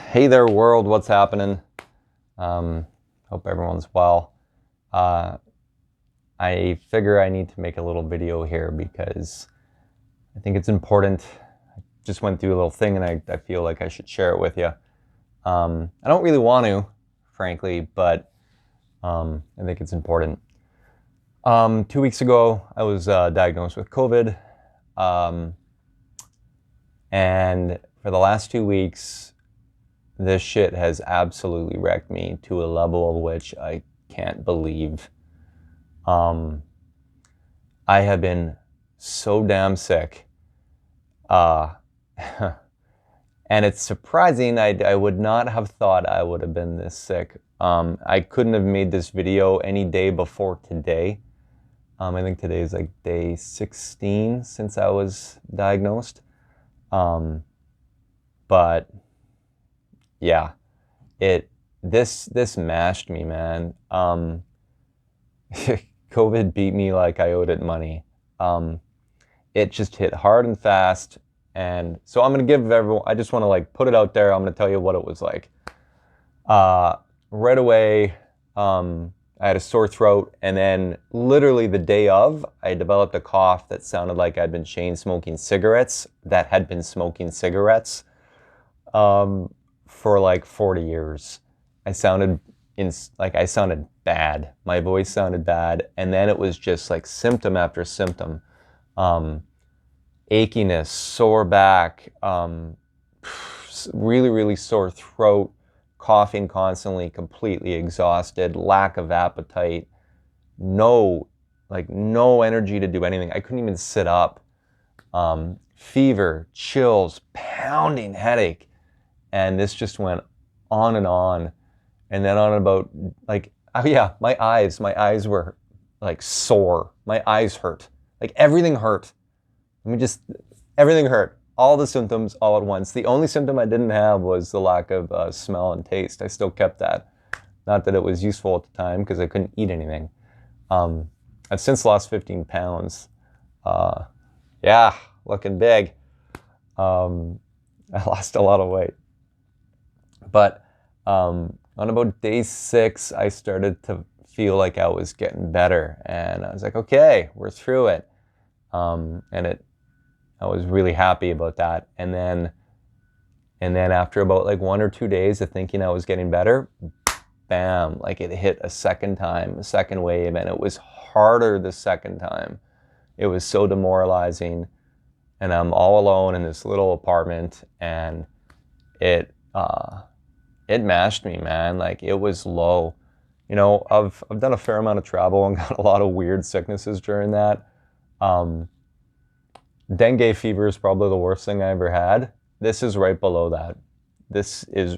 Hey there, world. What's happening? Hope everyone's well. I figure I need to make a little video here because I think it's important. I just went through a little thing and I feel like I should share it with you. I don't really want to, frankly, but I think it's important. 2 weeks ago, I was diagnosed with COVID. And for the last 2 weeks, this shit has absolutely wrecked me to a level of which I can't believe. I have been so damn sick. And it's surprising. I would not have thought I would have been this sick. I couldn't have made this video any day before today. I think today is like day 16 since I was diagnosed. But yeah, this mashed me, man. COVID beat me like I owed it money. It just hit hard and fast. And so I'm going to give everyone, I just want to like put it out there. I'm going to tell you what it was like. Right away, I had a sore throat, and then literally the day of, I developed a cough that sounded like I'd been chain smoking cigarettes that had been smoking cigarettes for like 40 years. I sounded bad. My voice sounded bad, and then it was just like symptom after symptom. Achiness, sore back, really, really sore throat, coughing constantly, completely exhausted, lack of appetite, no energy to do anything. I couldn't even sit up. Fever, chills, pounding headache. And this just went on and on. And then on about like, oh yeah, my eyes were like sore. My eyes hurt. Like everything hurt. Everything hurt. All the symptoms all at once. The only symptom I didn't have was the lack of smell and taste. I still kept that. Not that it was useful at the time because I couldn't eat anything. I've since lost 15 pounds. Yeah, looking big. I lost a lot of weight. But on about day 6, I started to feel like I was getting better. And I was like, okay, we're through it. I was really happy about that. And then after about like 1 or 2 days of thinking I was getting better, bam, like it hit a second wave, and it was harder the second time. It was so demoralizing, and I'm all alone in this little apartment, and it mashed me, man. Like it was low. You know, I've done a fair amount of travel and got a lot of weird sicknesses during that. Dengue fever is probably the worst thing I ever had. This is right below that. This is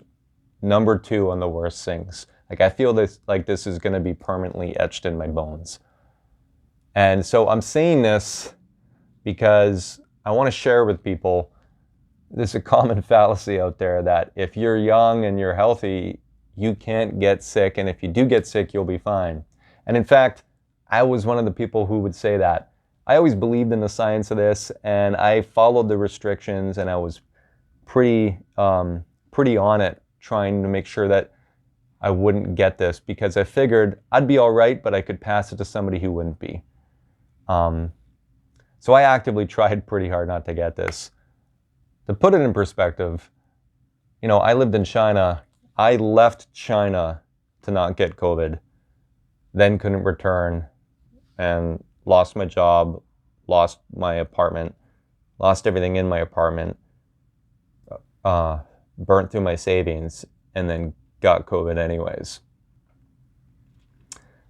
number 2 on the worst things. Like I feel this is going to be permanently etched in my bones. And so I'm saying this because I want to share with people, there's a common fallacy out there that if you're young and you're healthy, you can't get sick. And if you do get sick, you'll be fine. And in fact, I was one of the people who would say that. I always believed in the science of this, and I followed the restrictions, and I was pretty on it, trying to make sure that I wouldn't get this, because I figured I'd be all right, but I could pass it to somebody who wouldn't be. So I actively tried pretty hard not to get this. To put it in perspective, you know, I lived in China. I left China to not get COVID, then couldn't return, and lost my job, lost my apartment, lost everything in my apartment, burnt through my savings, and then got COVID anyways.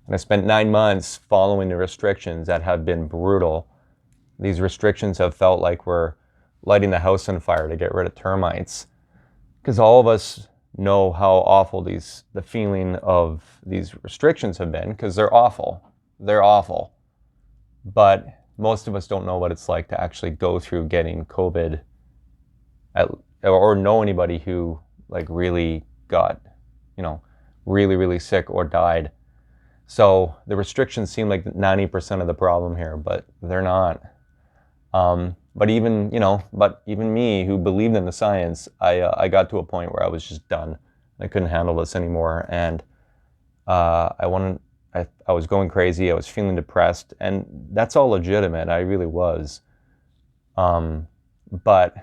And I spent 9 months following the restrictions that have been brutal. These restrictions have felt like we're lighting the house on fire to get rid of termites, because all of us know how awful the feeling of these restrictions have been, because they're awful. They're awful. But most of us don't know what it's like to actually go through getting COVID, or know anybody who like really got, you know, really, really sick or died. So the restrictions seem like 90% of the problem here, but they're not. But even, but even me who believed in the science, I got to a point where I was just done. I couldn't handle this anymore. And I was going crazy. I was feeling depressed, and that's all legitimate. I really was. But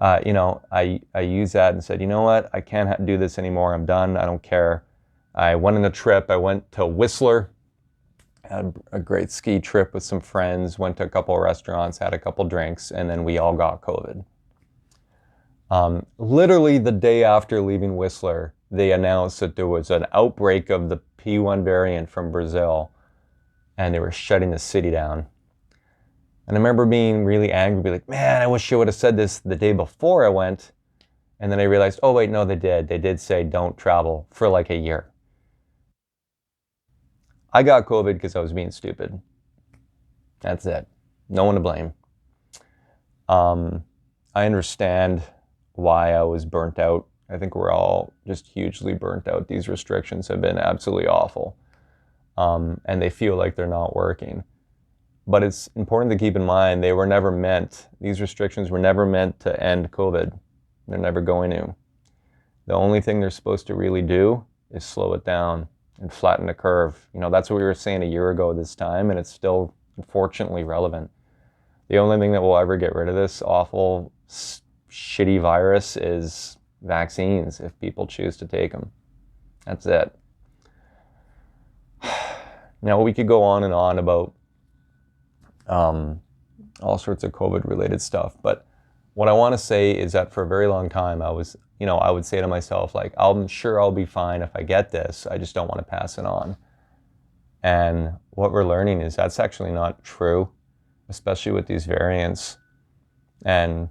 I used that and said, you know what? I can't do this anymore. I'm done. I don't care. I went on a trip. I went to Whistler, had a great ski trip with some friends, went to a couple of restaurants, had a couple drinks, and then we all got COVID. Literally the day after leaving Whistler, they announced that there was an outbreak of the P1 variant from Brazil, and they were shutting the city down. And I remember being really angry, be like, man, I wish I would have said this the day before I went. And then I realized, oh wait, no, they did. They did say don't travel for like a year. I got COVID because I was being stupid. That's it. No one to blame. I understand why I was burnt out. I think we're all just hugely burnt out. These restrictions have been absolutely awful. And they feel like they're not working. But it's important to keep in mind, these restrictions were never meant to end COVID. They're never going to. The only thing they're supposed to really do is slow it down and flatten the curve. That's what we were saying a year ago this time, and it's still unfortunately relevant. The only thing that will ever get rid of this awful, shitty virus is vaccines, if people choose to take them. That's it. Now, we could go on and on about all sorts of COVID-related stuff, but what I want to say is that for a very long time, I would say to myself, like, I'm sure I'll be fine if I get this. I just don't want to pass it on. And what we're learning is that's actually not true, especially with these variants. And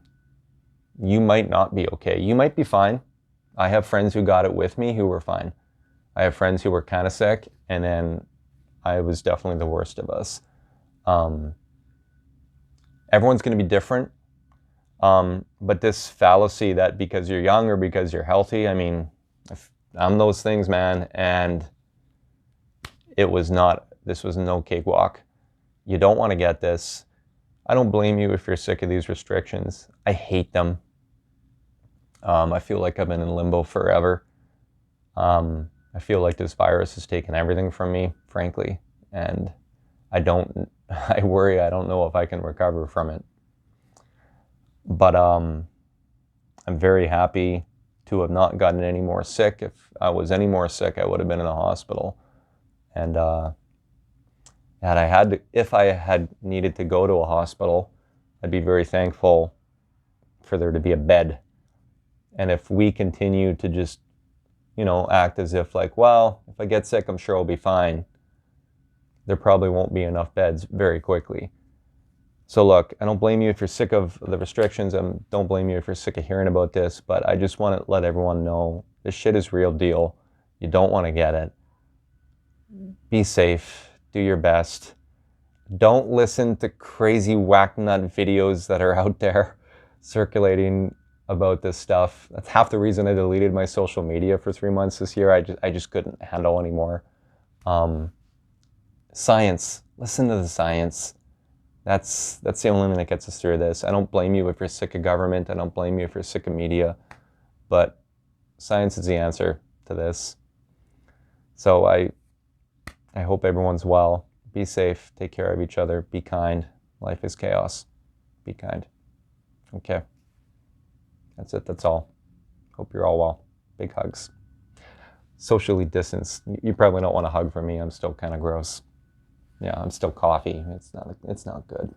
you might not be okay. You might be fine. I have friends who got it with me who were fine. I have friends who were kind of sick, and then I was definitely the worst of us. Everyone's going to be different. But this fallacy that because you're young or because you're healthy, I'm those things, man. And this was no cakewalk. You don't want to get this. I don't blame you if you're sick of these restrictions. I hate them. I feel like I've been in limbo forever. I feel like this virus has taken everything from me, frankly. And I worry I don't know if I can recover from it. But I'm very happy to have not gotten any more sick. If I was any more sick, I would have been in the hospital. And if I had needed to go to a hospital, I'd be very thankful for there to be a bed. And if we continue to just, act as if like, well, if I get sick, I'm sure I'll be fine, there probably won't be enough beds very quickly. So look, I don't blame you if you're sick of the restrictions. I don't blame you if you're sick of hearing about this, but I just want to let everyone know this shit is real deal. You don't want to get it. Be safe. Do your best. Don't listen to crazy whack-nut videos that are out there circulating about this stuff. That's half the reason I deleted my social media for 3 months this year. I just couldn't handle anymore. Science. Listen to the science. That's the only thing that gets us through this. I don't blame you if you're sick of government. I don't blame you if you're sick of media. But science is the answer to this. So I hope everyone's well. Be safe. Take care of each other. Be kind. Life is chaos. Be kind. Okay. That's it. That's all. Hope you're all well. Big hugs. Socially distanced. You probably don't want a hug from me. I'm still kind of gross. Yeah, I'm still coffee. It's not good.